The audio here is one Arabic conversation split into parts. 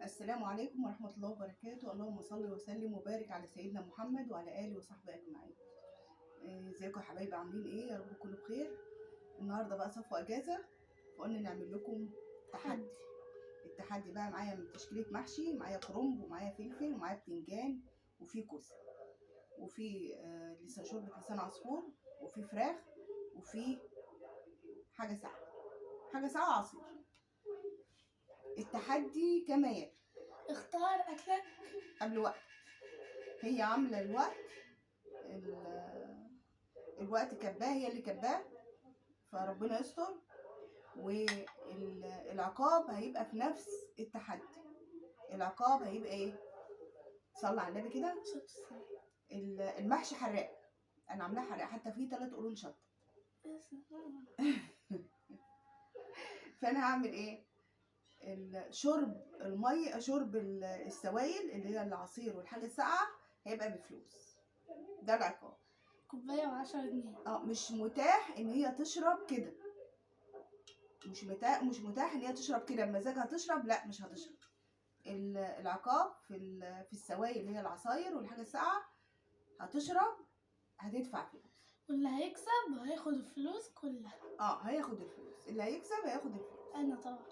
السلام عليكم ورحمة الله وبركاته. اللهم صل وسلم وبارك على سيدنا محمد وعلى آله وصحبه أجمعين. ازيكم يا حبايبي، عاملين ايه؟ يا رب تكونوا بخير. النهارده بقى صفوا اجازة، وقلنا نعمل لكم تحدي. التحدي بقى معايا من تشكيلة محشي، معايا كرنب ومعايا فلفل ومعايا بتنجان وفي كوسة وفي لسه شوربة لسان عصفور وفي فراخ وفي حاجة ساقعة عصير. التحدي كمان اختار اكلك قبل وقت. هي عامله الوقت كباه، هي اللي كباه، فربنا يستر. والعقاب هيبقى في نفس التحدي. العقاب هيبقى ايه؟ صلى على النبي كده. المحشي حراق، انا عاملاه حراق، حتى فيه 3 قرون شطه. فانا هعمل ايه؟ شرب الميه، شرب السوائل اللي هي العصير والحاجه الساقعه هيبقى بفلوس. ده العقاب. كوبايه ب10 جنيه. مش متاح ان هي تشرب كده، مش متاح ان هي تشرب كده بمزاجها تشرب، لا مش هتشرب. العقاب في السوائل اللي هي العصاير والحاجه الساقعه هتشرب، هتدفع فلوس. واللي هيكسب هياخد الفلوس كلها. هياخد الفلوس، اللي هيكسب هياخد الفلوس. انا طبعا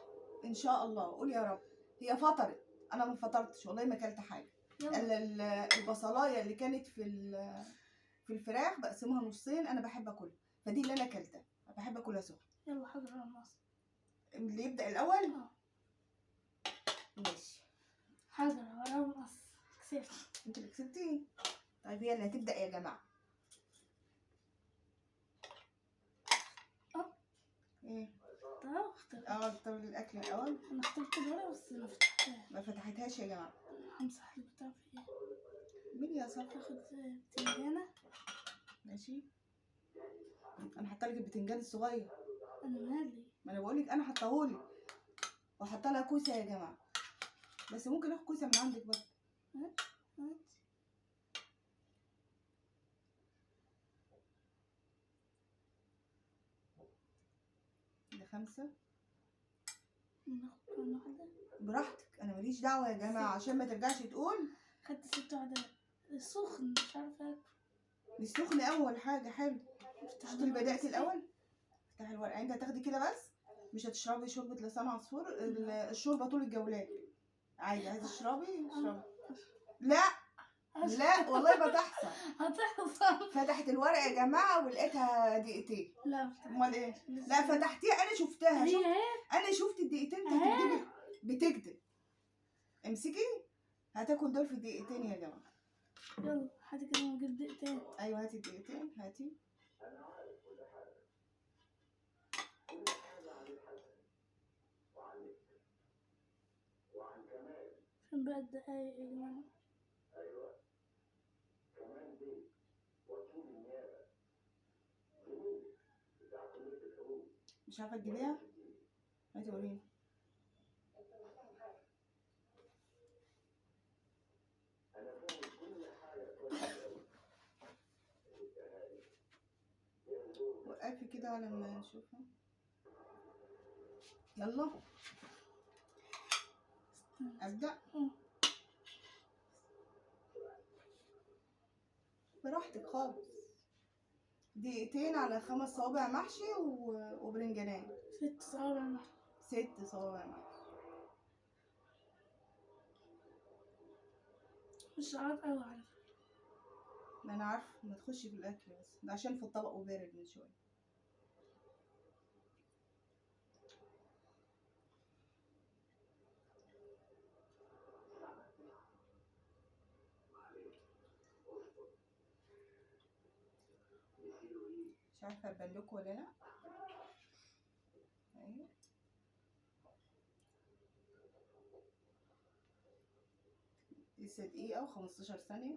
ان شاء الله. قول يا رب. هي فطرت، انا ما فطرتش والله، ما اكلت حاجه الا البصلايه اللي كانت في الفراخ بقسمها نصين، انا بحب اكلها، فدي اللي انا اكلتها، بحب اكلها سخنه. يلا حاضر يا مصر. اللي يبدا الاول. ماشي حاضر يا مصر. كسبت. انت اللي كسبتي. طيب هي اللي هتبدا يا جماعه. ايه؟ اختار الاكل الاول. انا اخترت الورقه بس ما فتحتهاش يا جماعه. همسح البتاع في ايه. مين يا صاحبي؟ اخد بتنجانه. ماشي، انا حاطه لك البتنجان الصغير. انا مالي، ما انا بقول لك انا حطاهولك، وحاطه لها كوسه يا جماعه، بس ممكن اخد كوسه من عندك برضه. ده 5. ناخد كام واحده براحتك، انا ماليش دعوه يا جماعه، عشان ما ترجعش تقول. خدت 6 واحدة. سخن مش عارفه اكل. مش سخن اول حاجه. حلو، مش اللي بدات الاول. افتحي الورقه. انت هتاخدي كده بس، مش هتشربي شوربه لسان عصفور. الشوربه طول الجولات عادي. عايزه تشربي اشربي. لا لا والله بتحصل. هتحصل. فتحت الورقه يا جماعه ولقيتها دقيقتين. لا امال ايه؟ لا فتحتيها، انا شفتها. انا شفت الدقيقتين. انت بتكذب. امسكي، هتاكل دول في دقيقتين يا جماعه. يلا هاتي كده نجيب دقيقتين. ايوه هاتي الدقيقتين، هاتي. فين بقى الدقايق يا جماعه؟ مش عارفه تجيبيها؟ هاتي وريني. وقفي كده على ما نشوفها. يلا ابدا. براحتك خالص. دقيقتين على 5 صوابع محشي وبرنجانات. 6 صوابع محشي. 6 صوابع محشي. مش عارف قوي على فكره. ما انا عارفه، ما تخشي في الاكل، بس ده عشان في الطبق وبارد من شويه. مش عارفه ابان لكم ولا لا. اهي لسه دقيقه و15 ثانيه.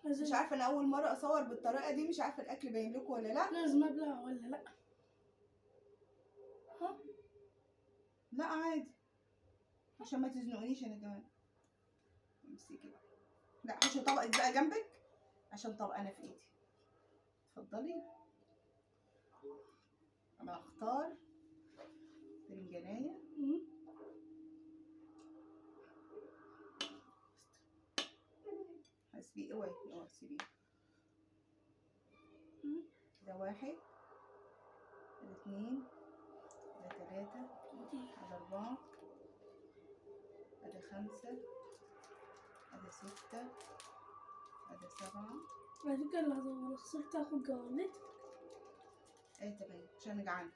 مش عارفه، انا اول مره اصور بالطريقه دي، مش عارفه الاكل باين لكم ولا لا. لازم ابلع ولا لا؟ لا عادي، عشان ما تزنقنيش انا كمان. امسكي بقى. لا حطي طبقك بقى جنبك عشان طبق انا في ايدي. اتفضلي. انا هختار برنجانية. حسبي اوعي اوعي سيبيه. ده 1 ده 2 ده 3 ده 4 ده 5 ده 6 ده 7. على فكرة لو خسرت اخد جوالات. ايه تمام عشان انا جعانة.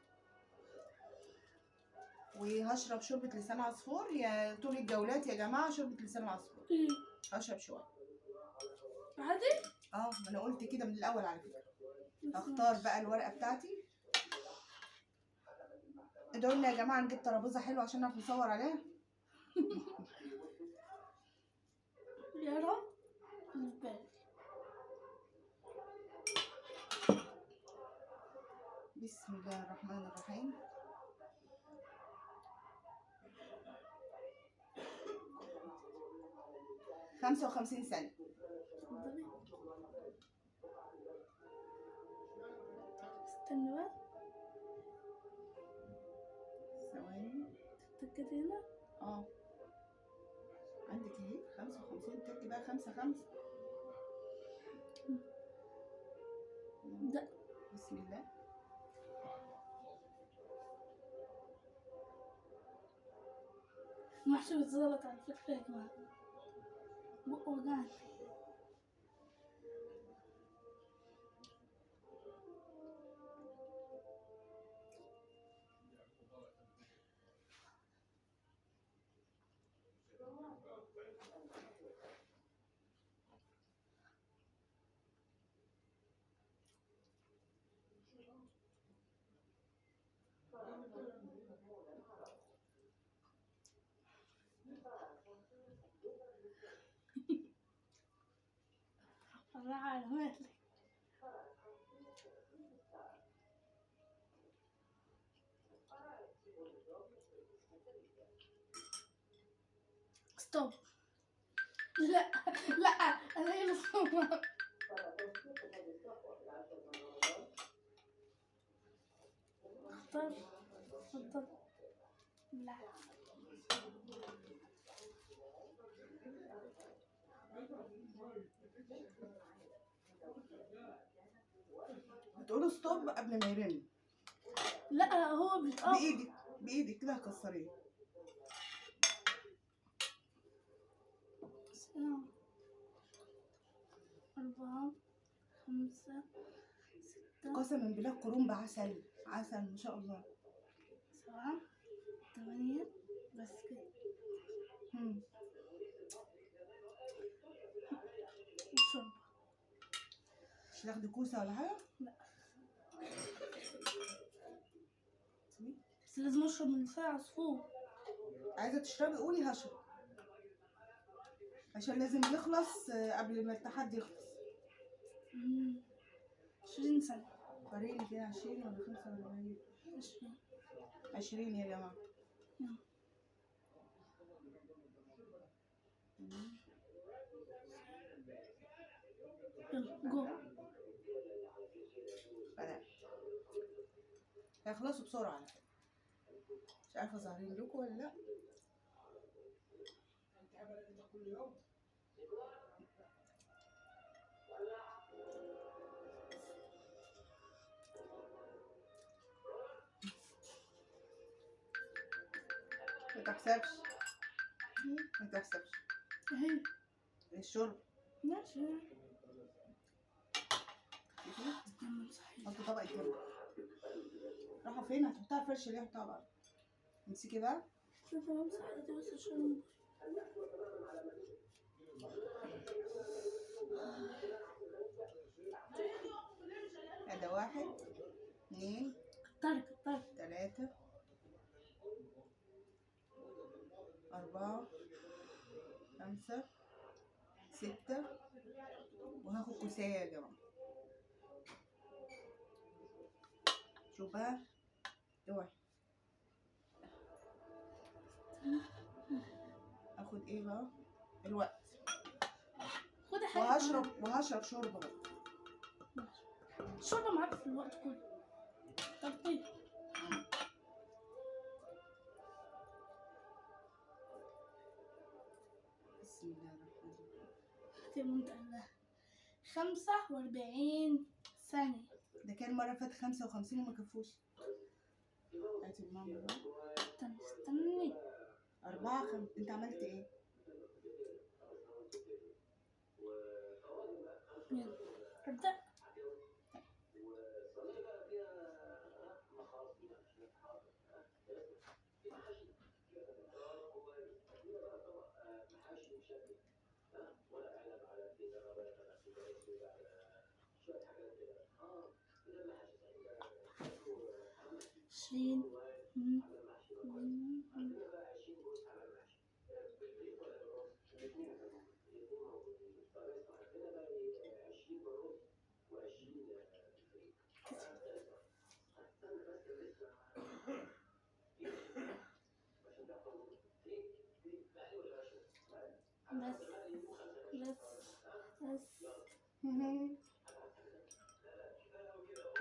وهشرب شوربة لسان عصفور يا طول الجولات يا جماعة. شوربة لسان عصفور هشرب شوية. عادي؟ ما انا قلت كده من الاول على فكرة. هختار بقى الورقة بتاعتي. ادعوا لنا يا جماعة نجيب ترابيزة حلوة عشان نعرف نصور عليها. يا رب نبالي. بسم الله الرحمن الرحيم. خمسة وخمسين ثانية. اتفضلي. استنى بقى. ثواني. تتأكدي هنا؟ عندك اهي 55. تكتبي بقى 5 5. ده بسم الله. المحشي بيتزلط على فكرة يا جماعة. بقه وجعني. الله على مهلك. ستوب. لا لا انا ايه اللي صوت. اختار. اتفضل. لا هتقولوا ستوب قبل ما يرن. لا هو بايدك بايدك كده هكسريه. أربعة 5 6 قسما بالله كرنب عسل عسل ما شاء الله. 7 8 بس كده. الشوربة. مش تاخدي كوسه ولا حاجه؟ لا بس لازم اشرب من لسان عصفور. عايزه تشربي قولي هشرب عشان لازم يخلص قبل ما التحدي يخلص. 20 سنة. فريقي كده 20 ولا 45؟ 20. 20 يا جماعه. يلا جو. بدأت. هيخلصوا بسرعه على فكره. مش عارفه ظاهرين لكم ولا لا. ما تحسبش ما تحسبش. اهي الشرب ماشي. حطي طبق الجبنه. راحه فين؟ هتحطها على الفرش ليه؟ حطها بقى. امسكي بقى. شوفي بمسح ايدي بس عشان ده 1 2 كتر 3 4 5 6 وهاخد كوسايه يا جماعه. شوف بقى اوعي. ايه بقى الوقت. خدي حاجة وهشرب شوربه بقى. الشوربة معاك في الوقت كله. طب طيب. بسم الله الرحمن الرحيم. هتبقى 45 ثانية. ده كان المره اللي فاتت 55 وما كفوش. هاتي الماما بقى. استني 4 انت عملت ايه؟ يلا ابدأ. عشرين.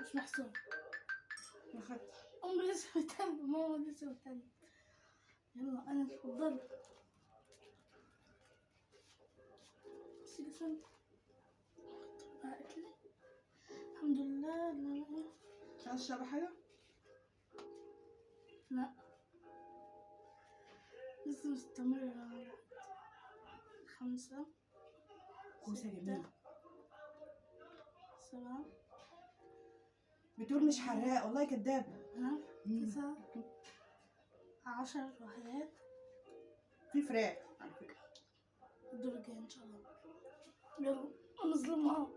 بس مش محسوب. ما خدتش. أمي لسه بتنام، ماما لسه بتنام. يلا أنا اتفضل. بس جسم الحمد لله. مش عايز تشربي حاجه؟ لا لسه مستمرة. 5 كوسه جميله. 7 بتقول مش حراق والله كدابه. 9 10 وحدات. في فراخ على فكره. الدور الجاي ان شاء الله. يلا نظلمها.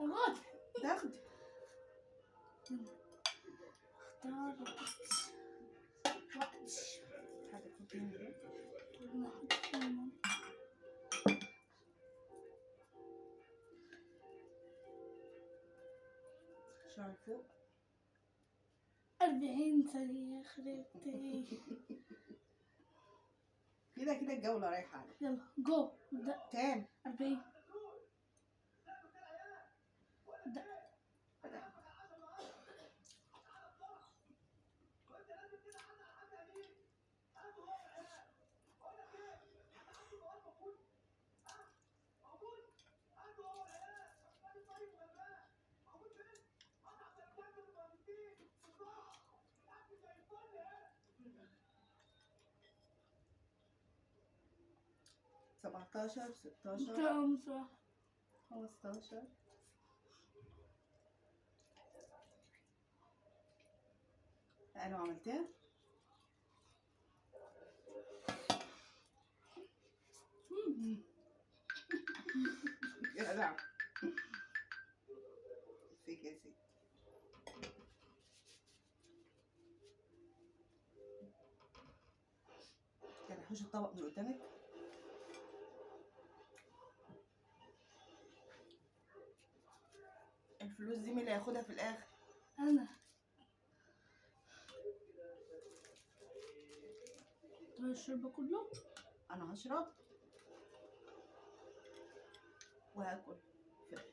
غاد تاخدي. اختار وقت. حاجه تحطيها كده. شعر فوق. 40 ثانية خربتي. كده كده الجولة رايحة عليك. يلا جو ابدأ. كام؟ 40. ابدأ. 17 16 5 15. انا عملتها. يا نعم فيك يا سيدي. كان حوش الطبق من قدامك. الفلوس دي مين اللي هياخدها في الاخر؟ أنا. تبغى الشرب كله؟ انا هشرب وهاكل فراخ.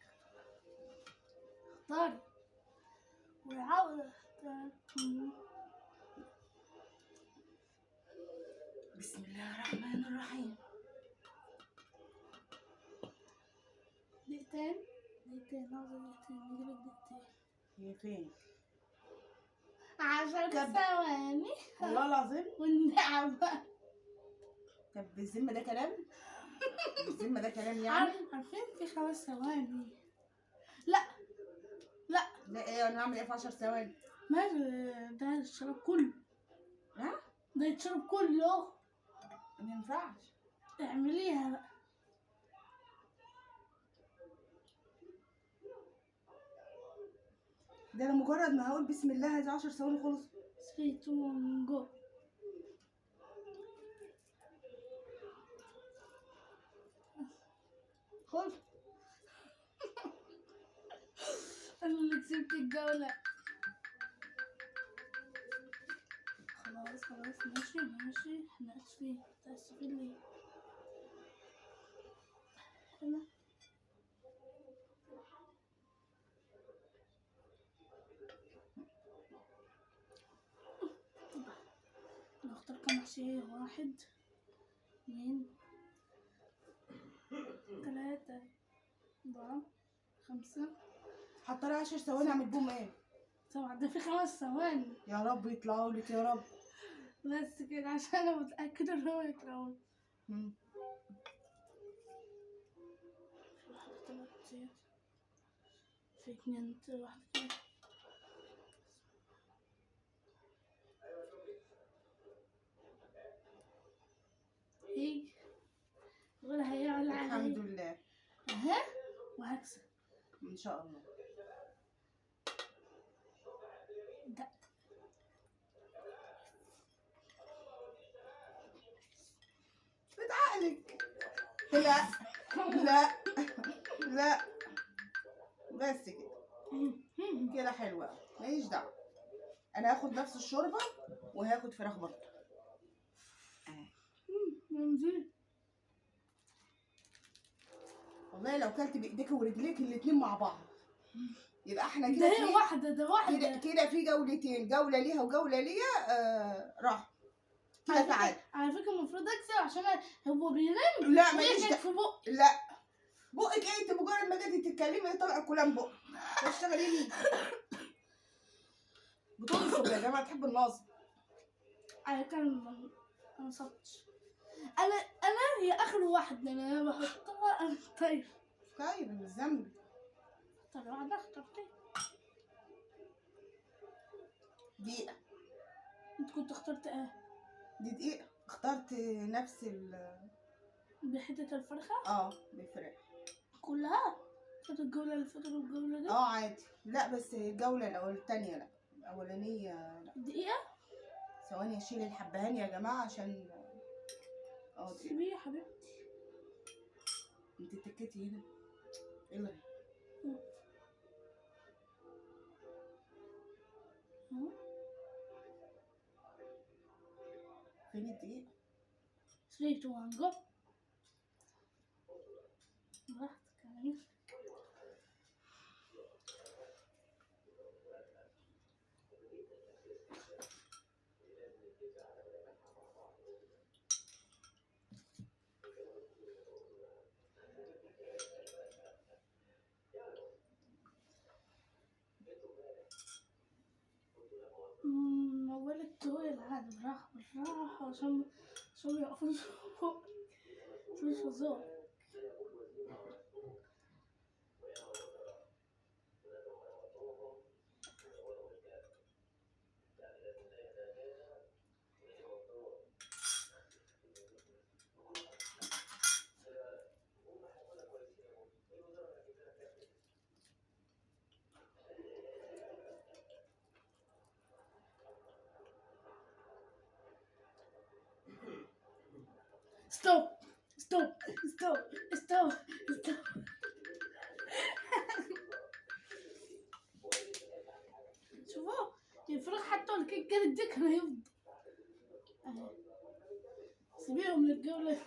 اختاري وعاوز اختار. بسم الله الرحمن الرحيم. دقيقتين عاوزة دقيقتين. نجيب دقيقتين. هي فين؟ 10 ثواني والله العظيم. والنعمة. طب بالذمة ده كلام؟ بالذمة ده كلام يعني؟ عارفين في 5 ثواني. لا لا ايه انا هعمل ايه في 10 ثواني؟ ماشي ده الشرب كله. ها؟ ده يتشرب كله. ما ينفعش. اعمليها بقى. ده انا مجرد ما هقول بسم الله هذه 10 ثواني خلص. 3 2 1 جو. خلص. انا اللي كسبت الجولة. خلاص خلاص ماشي ماشي. احنا اسفين، متأسفين ليه؟ انا نختار كام محشية؟ 1 2 3 4 5 حتى لها 10 ثواني اعمل بوم ايه؟ 7. ده في 5 ثواني يا رب يطلعوا لك يا رب. بس كده عشان انا متأكدة ان هو يطلعوا. مم. في واحدة طلعت زيادة، في 2 واحدة كده. ايه ولا هيعلى الحمد علي. لله. اها وهكسب ان شاء الله. ده. بتعقلك. لا لا لا، بس كده كده حلوة، ماليش دعوة. انا هاخد نفس الشوربة وهاخد فراخ برضه. منزل. والله لو كلت بايديك ورجليك الاتنين مع بعض يبقى احنا ده كده هي في واحدة، ده كده واحدة. كده في جولتين، جولة ليها وجولة ليا. راح كده على تعادل. فكرة على فكرة المفروض اكسب عشان هو بينام لا ماليش ويجي دعوة. في بق. لا بقك ايه؟ انت مجرد ما جيتي تتكلمي طلع كلام بق. بتشتغلي ليه؟ بتنصب يا جماعة، تحب النصب. على فكرة أنا ما صبتش. انا هي اخر واحدة انا بحطها. أنا طيب طيب من الذنب. اختار واحدة، اخترتي. دقيقة. انت كنت اخترت ايه؟ دي دقيقة. اخترت نفس بحتة الفرخة بالفراخ. كلها. خد الجولة اللي فاتت والجولة دي. عادي. لا بس الجولة التانية لا، الأولانية لا. دقيقة. ثواني اشيل الحبهان يا جماعة عشان دقيقة. سيبيه يا حبيبتي. انت اتكيتي هنا. الغي. فين الدقيقة؟ 3 2 1 جو. براحتك على مين. موال الطويل عادي، بالراحة بالراحة عشان يقفوش فوق. مش فظاع. ستوب ستوب ستوب ستوب ستوب. شوفوا الفراخ حتى لو كان كانت دي كان هيفضل. سيبيهم للجولة.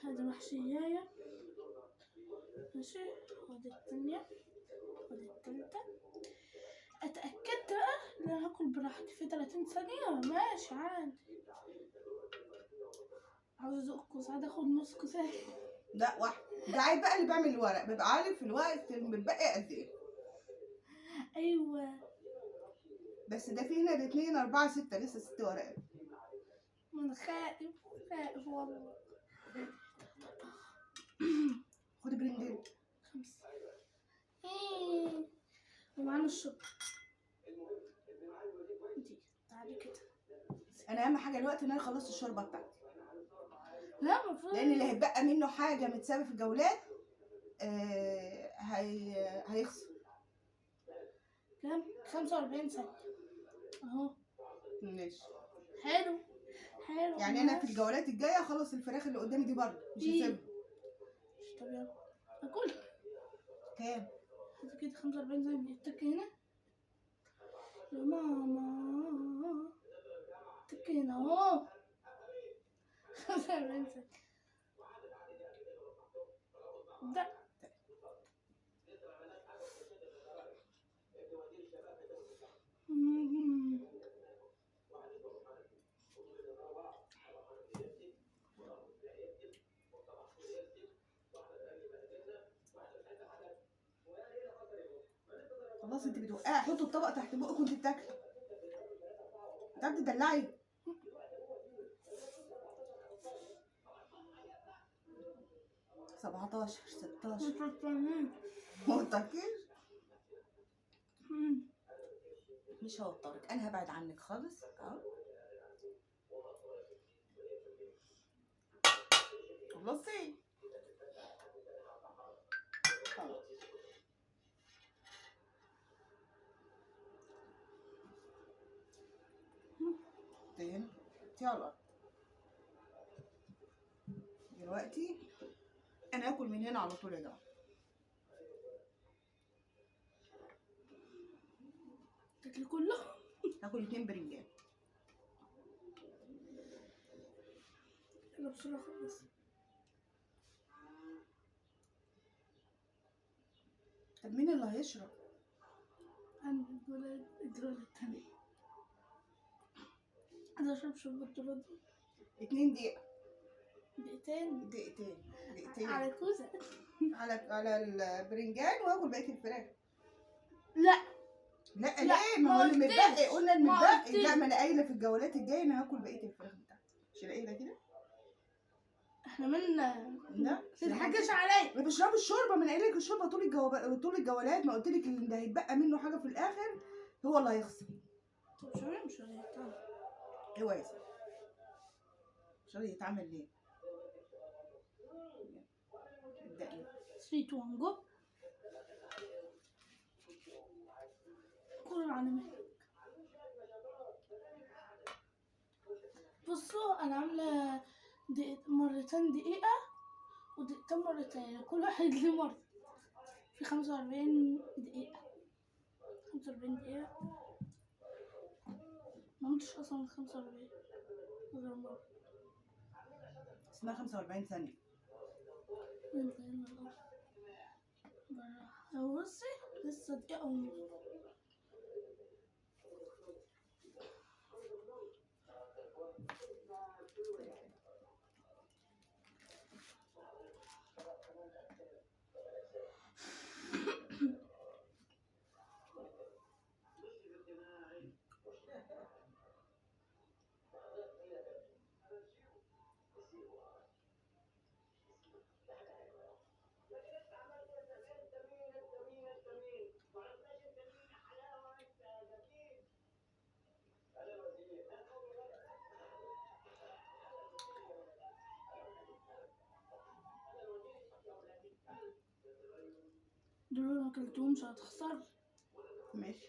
هذا محشية ماشي. ودي التانية ودي التالتة. اتأكدت بقى ان انا هاكل براحتي في 30 ثانية ماشي عادي. عاوز ازق كوس، عايز اخد نص كوساية. لا واحد. ده عيب بقى اللي بيعمل الورق بيبقى عارف الوقت المتبقي قد ايه. ايوه بس ده في هنا 2 4 6 لسه 6 ورقات. انا خائف خائف والله. خدي برنجين. 5 ومعانا الشطة دي. تعالي كده. انا اهم حاجه الوقت ان انا خلصت الشوربه بتاعتي، لا المفروض لان اللي هيبقى منه حاجه متسابه في الجولات هيخسر. كام؟ 45 ثانية اهو. ماشي حلو حلو. يعني انا في الجولات الجايه اخلص الفراخ اللي قدامي دي برضه مش هسيبها. طب يلا اكل. كام؟ كده 45 ثانية. التك هنا يا ماما تكينا اهو. 45 ثانية. ده خلاص انت بتوقعي، حطي الطبق تحت بقك وانت بتاكلي. انت بتدلعي. سبعتاشر 16 ما وتركيش. مش هوترك، انا هبعد عنك خالص اهو. خلصتي خلاص. تين يلا دلوقتي انا اكل من هنا على طول يا جماعه. تاكلي كله. هاكل 2 برنجان. يلا بسرعة خلص. طب مين اللي هيشرب؟ أنا الولد التاني. أنا أشرب شربة الولد 2 دقيقة. دقيقتين. دقيقتين على كوسة. على البرنجان، وهاكل بقية الفراخ. لا ليه؟ ما هو اللي متبقي قلنا المتبقي. لا، ما انا قايله في الجولات الجايه انا هاكل بقيه الفراخ بتاعتي. مش انا قايله كده؟ احنا مالنا. لا تضحكش عليا. ما بشرب الشوربه، ما انا قايله لك الشوربه طول الجولات. ما قلت لك اللي هيتبقى منه حاجه في الاخر هو اللي هيخسر. طب شو مش هيطلع. ايوه يا سيدي. مش راضي يتعمل ليه؟ ابدأي. 3 2 1 جو. كل على مهلك. بصوا انا عامله مرتين دقيقه ودقيقتين مرتين، كل واحد ليه مرة. في 45 دقيقة. 45 دقيقة ما عملتش اصلا 45 غير مرة. اسمها 45 ثانيه. بصي لسه دقيقة ونص. دول ما اكلتهمش هتخسر. ماشي.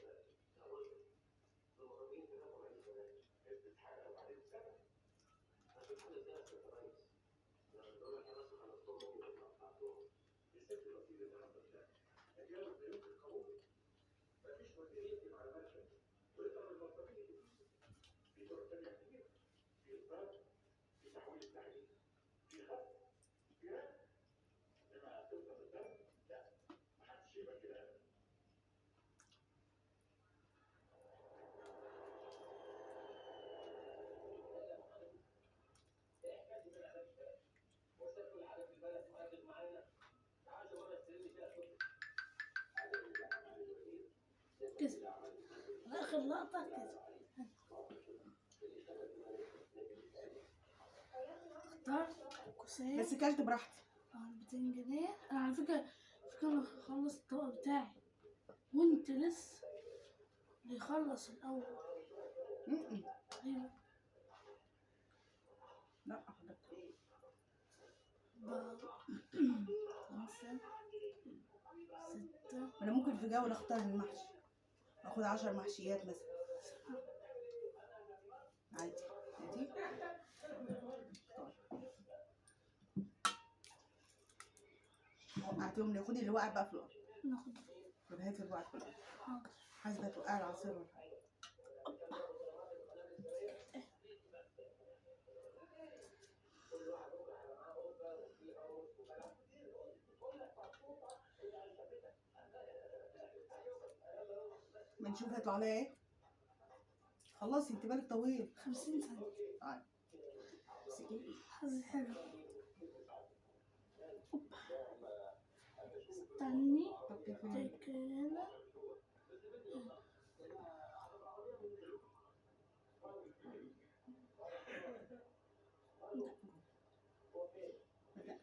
كسب اخر لقطة كسب. اختار كوسية. بس كلت براحتي. 200 جنيه. انا على فكرة انا هخلص الطبق بتاعي وانت لسه اللي يخلص الاول. ايوه. لا حضرتك. 5 6. انا ممكن في جوله اختار المحشي، اخد 10 محشيات مثلا عادي. عادي. وقعتيهم لي. خدي اللي وقع بقى في الارض. ناخد. طب هاتي اللي وقع في الارض. حاضر. حاسبه توقع العصير ولا حاجه. اما نشوف هيطلع لها ايه. خلصي انت بالك طويل. 50 ثانية. طيب امسكي. حظي حلو. اوب. استني. طب فين؟ كده. بدأت.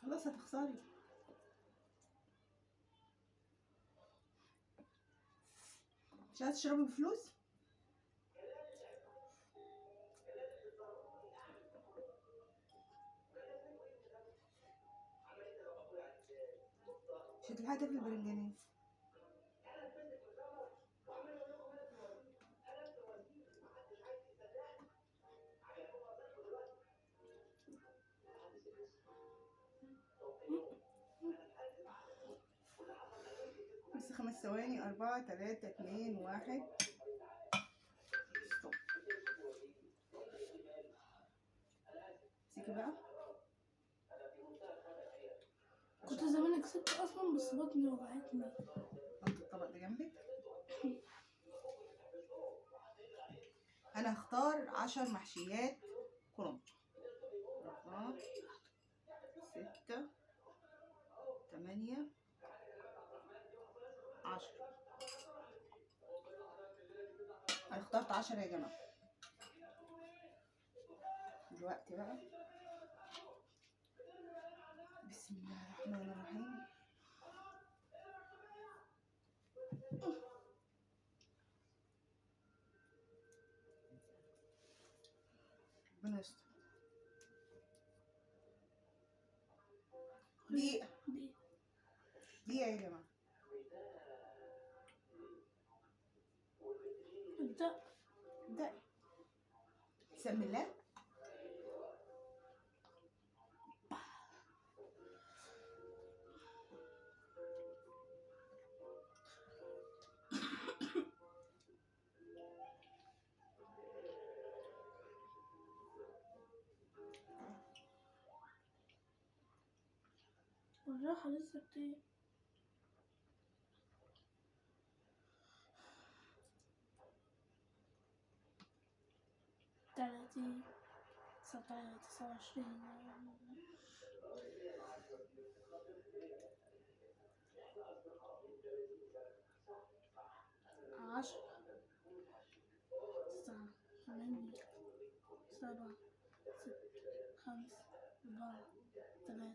خلاص هتخسري. مش عايزة تشربي بفلوس؟ مش هتلحقي تاكلي البرنجانية. بس 5 ثواني. 4 3 2 1 ستوب. امسكي بقى. كنت زمان كسبت اصلا بس بطني وجعتني. حطي الطبق ده جنبك. انا هختار 10 محشيات كرنب. 4 6 8 10. انا اخترت 10 يا جماعه. دلوقتي بقى بسم الله الرحمن الرحيم. ربنا يستر. دقيقة. دقيقة يا جماعة. ابدأ. ابدأي. بسم الله. بالراحة لسه بتيجي. 30 29 10 9 8 7 6 5 4 3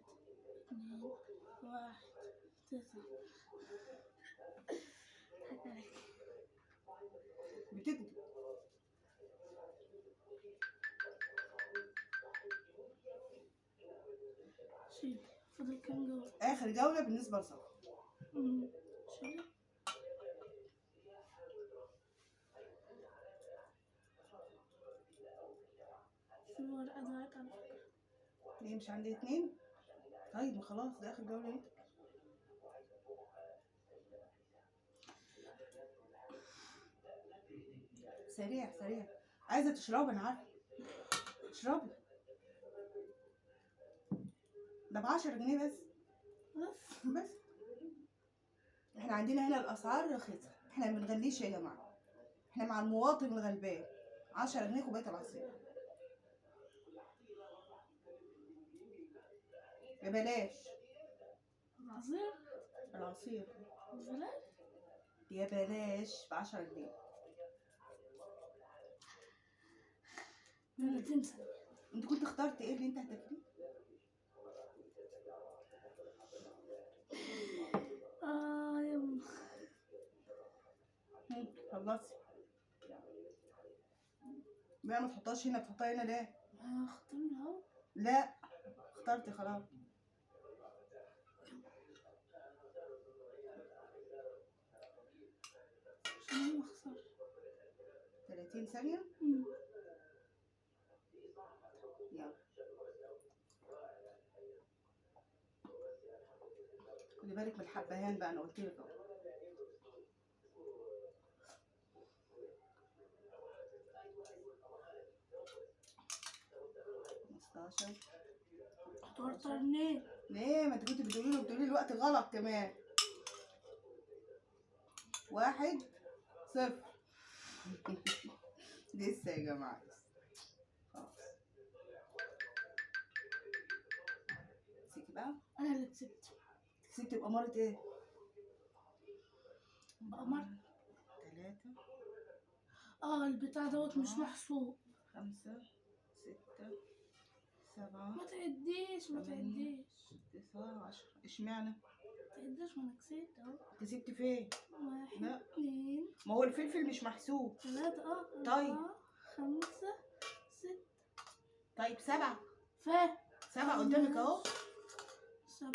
2 1 9. بتكذب. شيل. فاضل كام جولة؟ آخر جولة بالنسبة لصفا. شيل. في ورقة ضاعت على فكرة. ليه مش عندي 2؟ طيب ما خلاص ده آخر جولة اهي. سريع سريع. عايزة تشربي أنا عارفة. اشربي. ده ب10 جنيه بس. بس احنا عندنا هنا الأسعار رخيصة. احنا ما بنغليش يا جماعة. احنا مع المواطن الغلبان. 10 جنيه كوباية العصير. ببلاش. العصير العصير ببلاش. يا بلاش ب10 جنيه. 30 ثانية. انت كنت اخترت ايه اللي انت هتاكليه؟ يلا. خلصي بقى. ما تحطهاش هنا. تحطها هنا ليه؟ اختارنا اهو. لا اخترتي خلاص. عشان ما اخسرش. 30 ثانية. يلا خدي بالك من الحبهان بقى. انا قلت لك اهو. 15. هتوترني. ليه؟ ما انت كنت بتقولي لي الوقت غلط كمان. 1 0. لسه يا جماعة خلاص. امسكي بقى. انا اللي كسبت. كسبت بأمارة ايه؟ بأمر 3. البتاع دوت مش محسوب. 5 6 7 ما تعديش ما تعديش 9 10. اشمعنى؟ ما تعديش وانا كسبت اهو. كسبت فين؟ 1 لا. 2 ما هو الفلفل مش محسوب. 3 طيب. 4 5 6. طيب 7. ف 7 قدامك اهو. 7.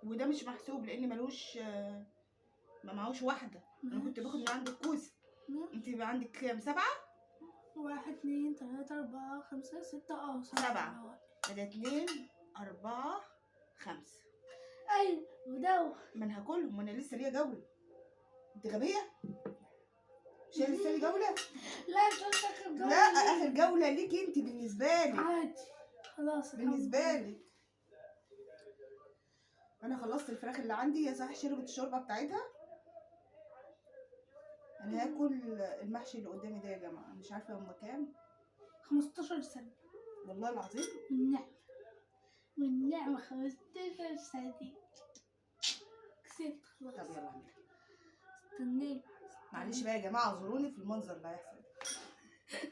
وده مش محسوب لان ملوش ما معهوش واحدة. انا كنت باخد من عندك كوسة. انت يبقى عندك كام؟ 7. 1 2 3 4 5 6 7. ده 2 4 5. ايوه وده. ما انا هاكلهم وانا لسه ليا جولة. انت غبية؟ مش انا لسه لي جولة؟ لا مش اخر جولة. لا اخر جولة ليكي انت بالنسبة لي. عادي خلاص. بالنسبة لك انا خلصت الفراخ اللي عندي. يا صح شربت الشوربة بتاعتها. انا هاكل المحشي اللي قدامي ده يا جماعة. مش عارفة هما كام. 15 سنة والله العظيم. والنعمة 15 سنة. كسبت خلاص. طب يلا نعمل. استنيت. معلش بقى يا جماعة اعذروني في المنظر اللي هيحصل.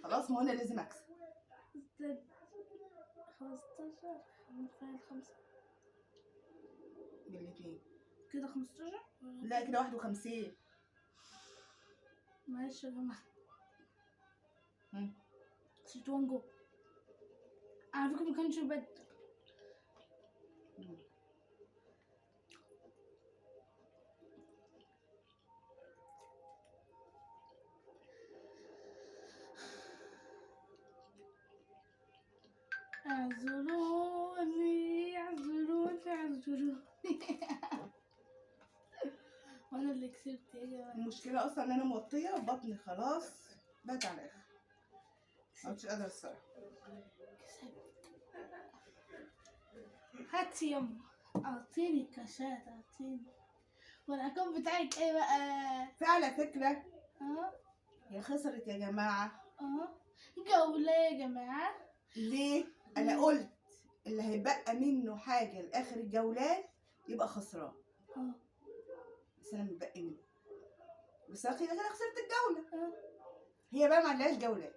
خلاص ما هو انا لازم اكسب. استنى. 15 5 بالاتنين كده 15. لا كده 51. معلش يا جماعة. كسبت 1 جو. على فكرة مكانش يبدل. اعذروني اعذروني اعذروني. وانا اللي كسبت يا جماعة. المشكلة اصلا ان انا موطية بطني خلاص بقت على الاخر. مش قادرة الصراحة. هاتي يما. اعطيني الكاشات اعطيني. والاكونت بتاعك ايه بقى؟ فعلى فكرة اه هي خسرت يا جماعة. جولة يا جماعة. ليه؟ انا قلت اللي هيبقى منه حاجة لاخر الجولات يبقى خسران. بس انا متبقي منه. بس انا كده خسرت الجولة. هي بقى معلهاش جولات.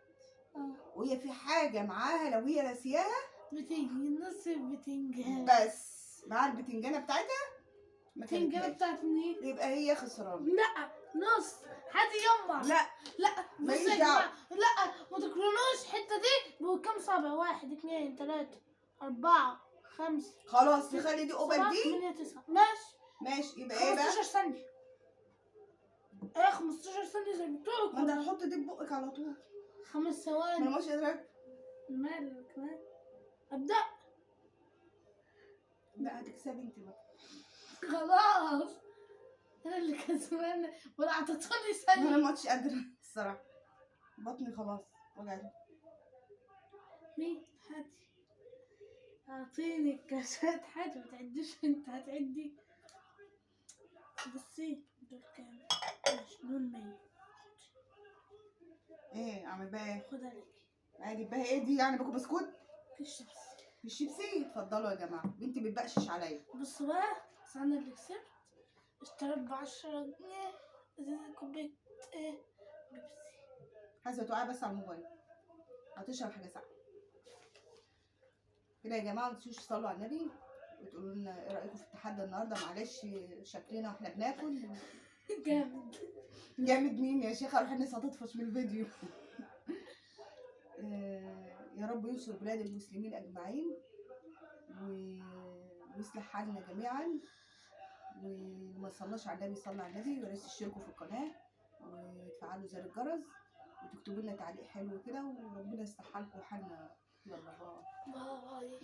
وهي في حاجة معاها لو هي ناسياها بتنجان نص البتنجان. بس مع البتنجانة بتاعتها البتنجانة بتاعت مين؟ يبقى هي خسرانة. لا نص. هاتي يما. لا بص يا جماعة. لا ما تكرهوش الحتة دي. بكام صابع؟ 1 2 3 4 5. خلاص نخلي دي قبل دي. 8 9. ماشي يبقى ايه بقى؟ 15 ثانية. ايه 15 ثانية زي ما ما انت هتحط دي ببقك على طول. 5 ثواني. ما انا مش قادرة. مالك كمان؟ ابدأ. لا هتكسبي انت بقى. خلاص انا اللي كسبانة ولا اعطيتوني انا ثانية. ما عدتش قادرة الصراحة. بطني خلاص وجعتني. مين؟ هاتي. اعطيني الكاسات. حاجة ما تعديش. انت هتعدي. بصي دول كام؟ دول 100. ايه اعمل بقى ايه؟ خدها لك. اجيب بقى ايه دي يعني؟ باكل بسكوت؟ في الشيبسي. الشيبسي اتفضلوا يا جماعة. بنتي بتبقشش عليا. بص بقى. بس انا اللي كسبت. اشتريت ب10 جنيه ازازة كوباية بيبسي. حاسة توقع بس على الموبايل. هتشرب حاجة ساقعة. كده يا جماعة متنسوش تصلوا على النبي وتقولوا لنا ايه رأيكم في التحدي النهارده. معلش شكلنا واحنا بناكل جامد. جامد مين يا شيخة؟ روح الناس هتطفش من الفيديو. يا رب ينصر بلاد المسلمين اجمعين ويصلح حالنا جميعا. وما صلاش على النبي صلى على النبي. وريت تشتركوا في القناه وتفعلوا زر الجرس وتكتبوا لنا تعليق حلو كده وربنا يصلح حالكم وحالنا. يلا باي.